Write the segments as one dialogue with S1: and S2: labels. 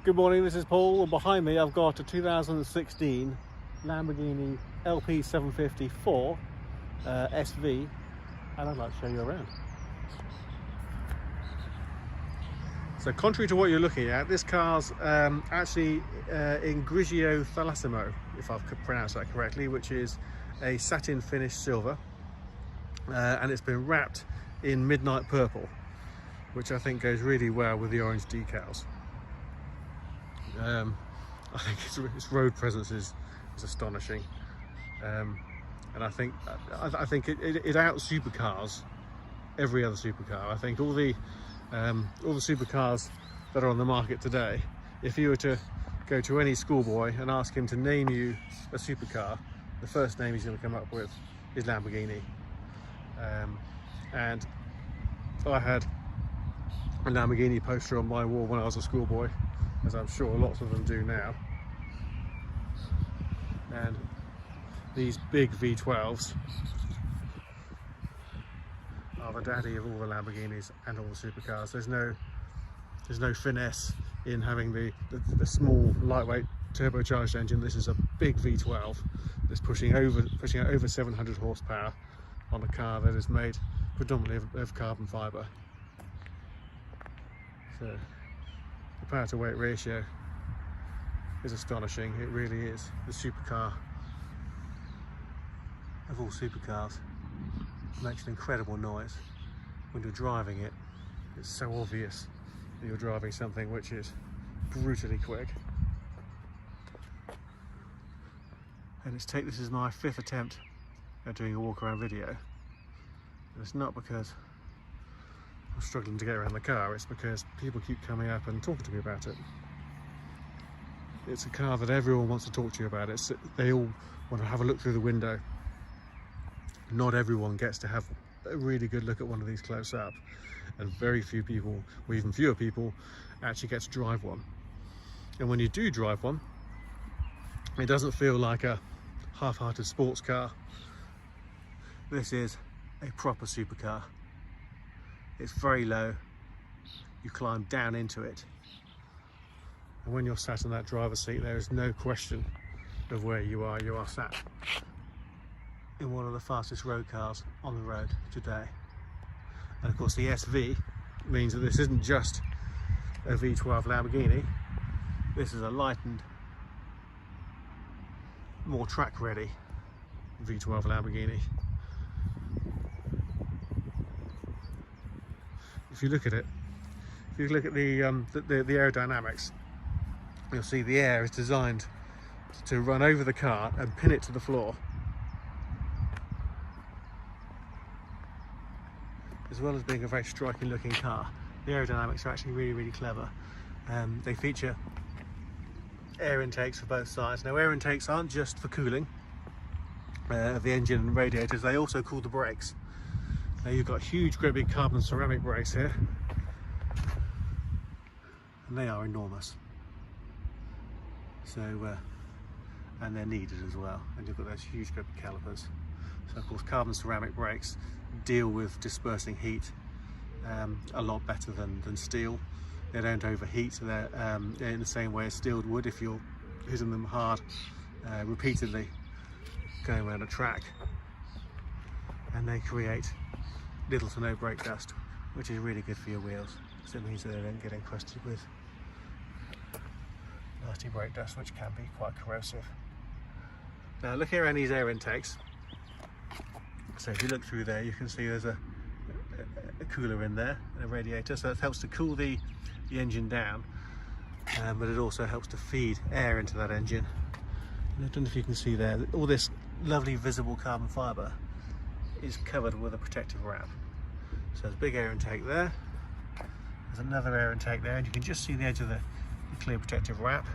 S1: Good morning, this is Paul, and behind me I've got a 2016 Lamborghini LP750 4 SV, and I'd like to show you around. So contrary to what you're looking at, this car's actually in Grigio Thalassimo, if I've pronounced that correctly, which is a satin finished silver, and it's been wrapped in midnight purple, which I think goes really well with the orange decals. I think its road presence is astonishing, and I think it out supercars every other supercar. I think all the supercars that are on the market today, if you were to go to any schoolboy and ask him to name you a supercar, the first name he's going to come up with is Lamborghini. And I had a Lamborghini poster on my wall when I was a schoolboy, as I'm sure lots of them do now. And these big V12s are the daddy of all the Lamborghinis and all the supercars. There's no finesse in having the small, lightweight turbocharged engine. This is a big V12 that's pushing out over 700 horsepower on a car that is made predominantly of carbon fibre. So the power to weight ratio is astonishing. It really is the supercar of all supercars. It makes an incredible noise when you're driving it. It's so obvious that you're driving something which is brutally quick. And this is my 5th attempt at doing a walk around video. And it's not because I'm struggling to get around the car, it's because people keep coming up and talking to me about it. It's a car that everyone wants to talk to you about. They all want to have a look through the window. Not everyone gets to have a really good look at one of these close up, and very few people, or even fewer people, actually get to drive one. And when you do drive one, it doesn't feel like a half-hearted sports car. This is a proper supercar. It's very low, you climb down into it, and when you're sat in that driver's seat, there is no question of where you are. You are sat in one of the fastest road cars on the road today. And of course the SV means that this isn't just a V12 Lamborghini, this is a lightened, more track ready V12 Lamborghini. If you look at it, if you look at the aerodynamics, you'll see the air is designed to run over the car and pin it to the floor. As well as being a very striking looking car, the aerodynamics are actually really clever. They feature air intakes for both sides. Now, air intakes aren't just for cooling of the engine and radiators, they also cool the brakes. Now you've got huge, great big carbon ceramic brakes here, and they are enormous. So, and they're needed as well. And you've got those huge, great big calipers. So of course, carbon ceramic brakes deal with dispersing heat a lot better than steel. They don't overheat. They're in the same way as steel would if you're hitting them hard repeatedly going around a track. And they create little to no brake dust, which is really good for your wheels, so it means that they don't get encrusted with nasty brake dust, which can be quite corrosive. Now, looking around these air intakes, so if you look through there, you can see there's a cooler in there and a radiator, so it helps to cool the engine down, but it also helps to feed air into that engine. And I don't know if you can see there, all this lovely visible carbon fibre is covered with a protective wrap. So there's a big air intake there, there's another air intake there, and you can just see the edge of the clear protective wrap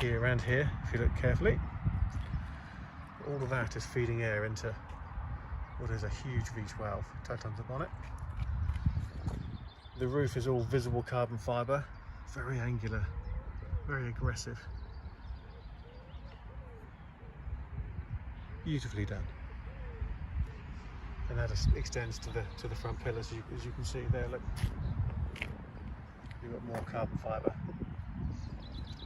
S1: here around here if you look carefully. All of that is feeding air into what is a huge V12 tucked under the bonnet. The roof is all visible carbon fibre, very angular, very aggressive. Beautifully done. And that extends to the front pillars, as you can see there. Look, you've got more carbon fibre.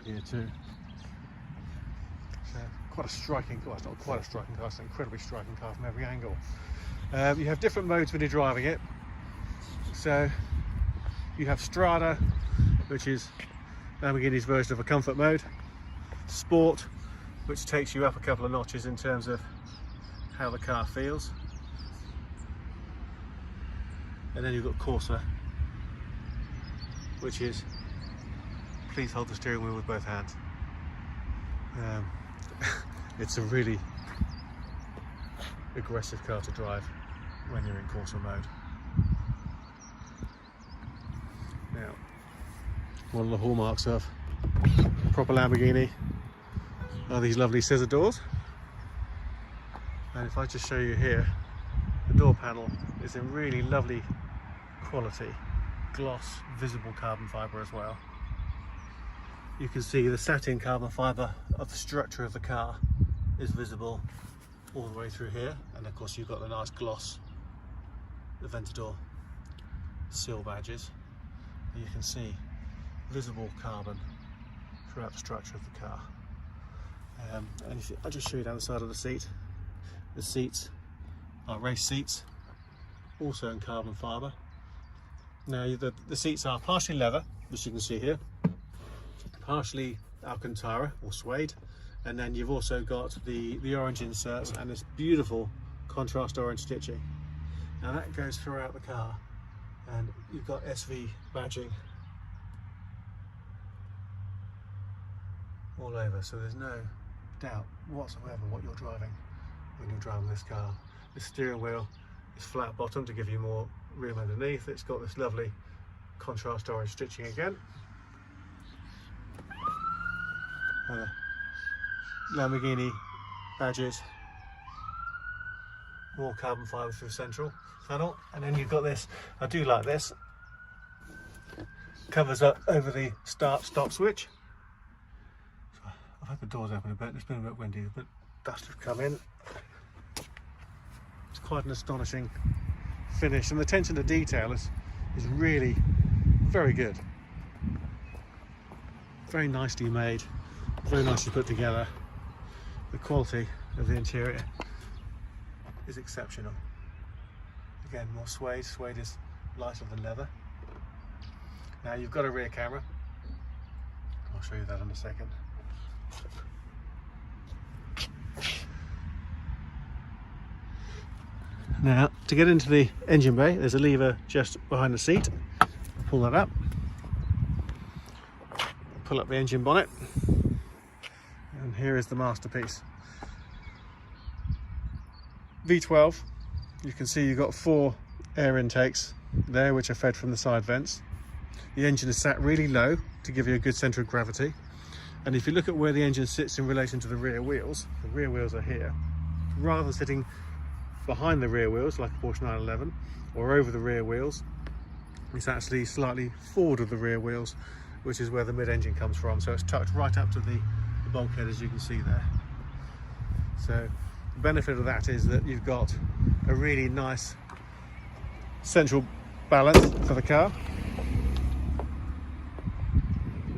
S1: here too. So quite a striking, well, it's not quite a striking car, it's an incredibly striking car from every angle. You have different modes when you're driving it. So you have Strada, which is Lamborghini's version of a comfort mode. Sport, which takes you up a couple of notches in terms of how the car feels. And then you've got Corsa, which is please hold the steering wheel with both hands. It's a really aggressive car to drive when you're in Corsa mode. Now, one of the hallmarks of proper Lamborghini are these lovely scissor doors. And if I just show you here, the door panel is in really lovely quality gloss visible carbon fibre as well. You can see the satin carbon fibre of the structure of the car is visible all the way through here, and of course you've got the nice gloss Aventador seal badges. You can see visible carbon throughout the structure of the car. And if I'll just show you down the side of the seat. The seats are race seats, also in carbon fibre. Now the seats are partially leather, as you can see here, partially Alcantara or suede, and then you've also got the orange inserts and this beautiful contrast orange stitching. Now that goes throughout the car, and you've got SV badging all over, so there's no doubt whatsoever what you're driving when you're driving this car. The steering wheel is flat bottom to give you more room underneath. It's got this lovely contrast orange stitching again. Lamborghini badges, more carbon fibre through central panel, and then you've got this, I do like this, covers up over the start-stop switch. So I've had the doors open a bit, it's been a bit windy, but dust have come in. It's quite an astonishing finish, and the attention to detail is really very good. Very nicely made, very nicely put together. The quality of the interior is exceptional. Again, more suede. Suede is lighter than leather. Now you've got a rear camera. I'll show you that in a second. Now, to get into the engine bay, there's a lever just behind the seat. Pull that up. Pull up the engine bonnet. And here is the masterpiece. V12, you can see you've got 4 air intakes there which are fed from the side vents. The engine is sat really low to give you a good centre of gravity, and if you look at where the engine sits in relation to the rear wheels are here. Rather than sitting behind the rear wheels like a Porsche 911 or over the rear wheels, it's actually slightly forward of the rear wheels, which is where the mid-engine comes from, so it's tucked right up to the bulkhead, as you can see there. So the benefit of that is that you've got a really nice central balance for the car,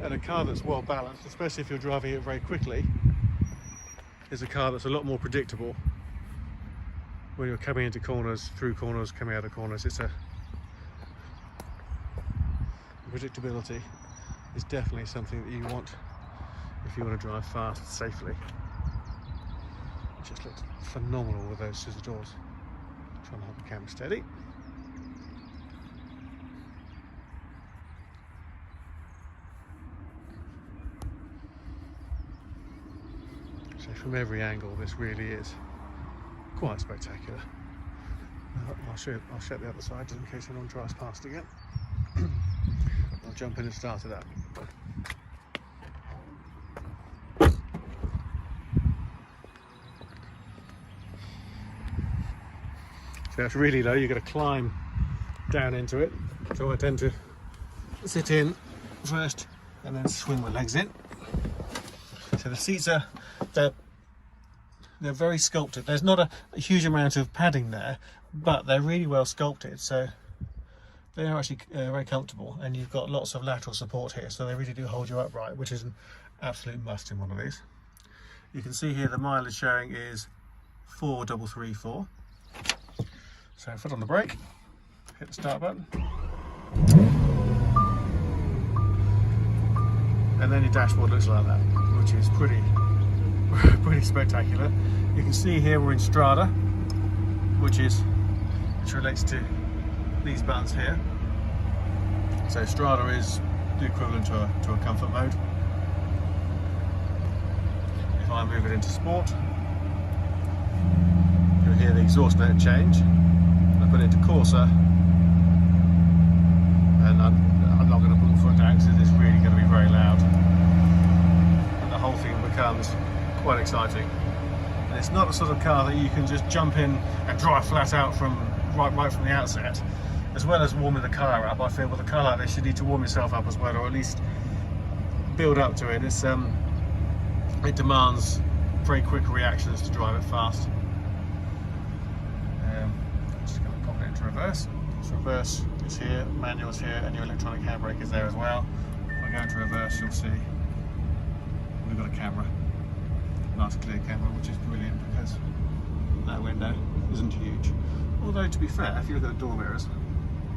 S1: and a car that's well balanced, especially if you're driving it very quickly, is a car that's a lot more predictable when you're coming into corners, through corners, coming out of corners. It's predictability is definitely something that you want if you want to drive fast safely. It just looks phenomenal with those scissor doors. Trying to hold the camera steady. So from every angle, this really is quite spectacular. I'll show the other side just in case anyone drives past again. I'll jump in and start it up. So it's really low, you've got to climb down into it. So I tend to sit in first and then swing my legs in. So the seats are, they're very sculpted. There's not a huge amount of padding there, but they're really well sculpted. So they are actually very comfortable, and you've got lots of lateral support here, so they really do hold you upright, which is an absolute must in one of these. You can see here the mileage showing is 4,334. So foot on the brake, hit the start button, and then your dashboard looks like that, which is pretty spectacular. You can see here we're in Strada, which relates to these buttons here. So Strada is the equivalent to a comfort mode. If I move it into sport, you'll hear the exhaust note change. I put it into Corsa, and I'm not going to put the foot down because it's really going to be very loud. And the whole thing becomes quite exciting. And it's not the sort of car that you can just jump in and drive flat out from right from the outset. As well as warming the car up, I feel with a car like this you need to warm yourself up as well, or at least build up to it. It demands very quick reactions to drive it fast. I'm just going to pop it into reverse. So reverse is here, manual is here, and your electronic handbrake is there as well. If I go into reverse, you'll see we've got a camera, nice clear camera, which is brilliant because that window isn't huge. Although to be fair, if you look at the door mirrors,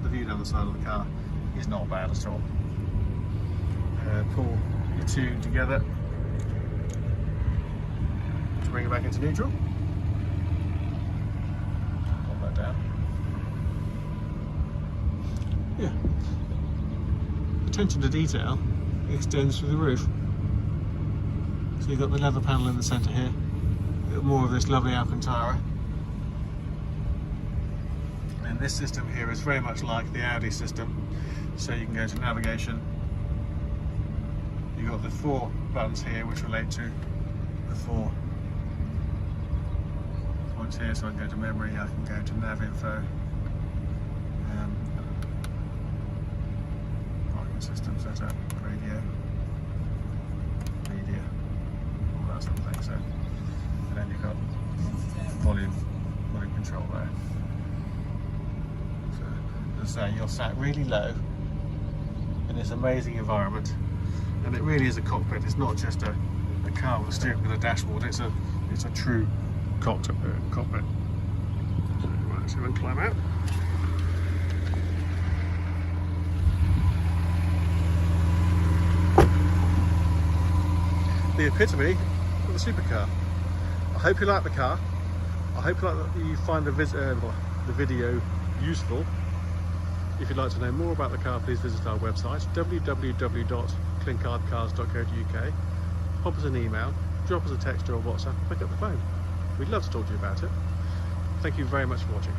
S1: the view down the side of the car is not bad at all. Pull your two together to bring it back into neutral. Pull that down. Yeah. Attention to detail extends through the roof. So you've got the leather panel in the centre here. You've got more of this lovely Alcantara. And this system here is very much like the Audi system. So you can go to navigation. You've got the 4 buttons here which relate to the 4 points here. So I can go to memory, I can go to nav info. Parking system setup, radio, media, all that sort of thing. So, and then you've got volume control there. As I say, you're sat really low in this amazing environment, and it really is a cockpit. It's not just a car with a steering wheel and a dashboard. It's a true cockpit. So, right, so we'll climb out. The epitome of a supercar. I hope you like the car. I hope you find the video useful. If you'd like to know more about the car, please visit our website, www.clinkardcars.co.uk. Pop us an email, drop us a text or a WhatsApp, pick up the phone. We'd love to talk to you about it. Thank you very much for watching.